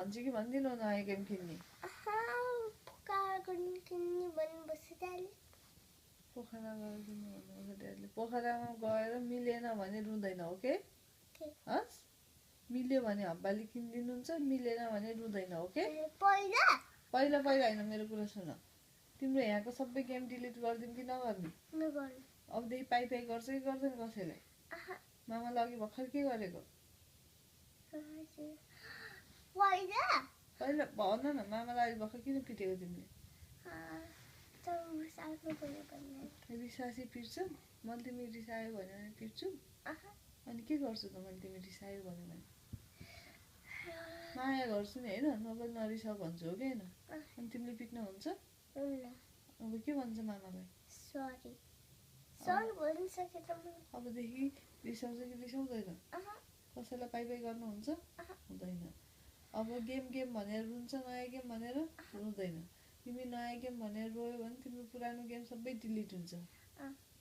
भन्छु कि भन्दिनौ नयाँ गेम खेल्ने पोखरा गर्नु किन्ने भन्नुपर्छ दाले पोखरा गएर किन्नु भन्नुपर्छ ड्याडीले पोखरामा गएर मिलेन भने रुँदैन ओके हस् मिल्यो भने हब्बाले किनिदिनुहुन्छ मिलेन भने रुँदैन ओके पहिला पहिला पहिला होइन मेरो कुरा सुन तिम्रो यहाँको सबै गेम डिलिट गरिदिउँ कि नगर्ने अबदेखि पाइ पाइ गर्छ कि गर्दैन कसैलाई मामाले अघि भर्खर के गरेको पहिला भन न मामालाई अघि भर्खर किन पिटेको तिमीले रिसासी पिट्छु मैले तिमी रिसायो भन्यो भने पिट्छु अनि के गर्छु त मैले तिमी रिसायो भन्यो भने माया गर्छु नि होइन नभए नरिसाउ भन्छु हो कि होइन अनि तिमीले पिट्न हुन्छ अब के भन्छ मामालाई अबदेखि रिसाउँछ कि रिसाउँदैन कसैलाई पाइ पाइ गर्नुहुन्छ हुँदैन अब गेम गेम भनेर रुन्छ नयाँ गेम भनेर रुँदैन तिमी नयाँ गेम भनेर रोयो भने तिम्रो पुरानो गेम सबै डिलिट हुन्छ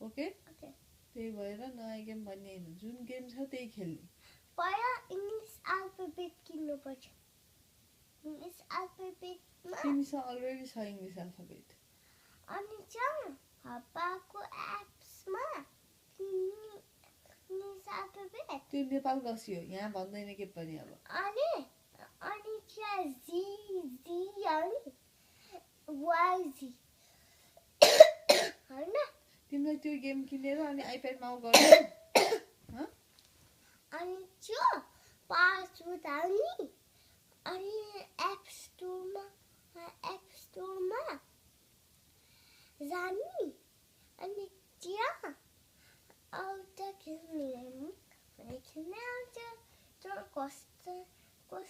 ओके त्यही भएर नयाँ गेम भन्ने होइन जुन गेम छ त्यही खेल्ने पहिला इङ्ग्लिस अल्फाबेट किन्नुपर्छ इङ्ग्लिस अल्फाबेटमा तिमीसँग अलरेडी छ इङ्ग्लिस अल्फाबेट अनि चाहिँ हप्पाको एप्समा इङ्ग्लिस अल्फाबेट त्यो नेपाल गसियो यहाँ भन्दैन के पनि अब अनि चाहिँ जी जी अनि वाइ जी हैन तिमीलाई त्यो गेम किनेर अनि आइप्याडमा आउ गर्नु अनि त्यो पासवर्ड हाल्ने अनि एप स्टोरमा जाने अनि त्यहाँ आउँछ खेल्ने आउँछ तर कस्तो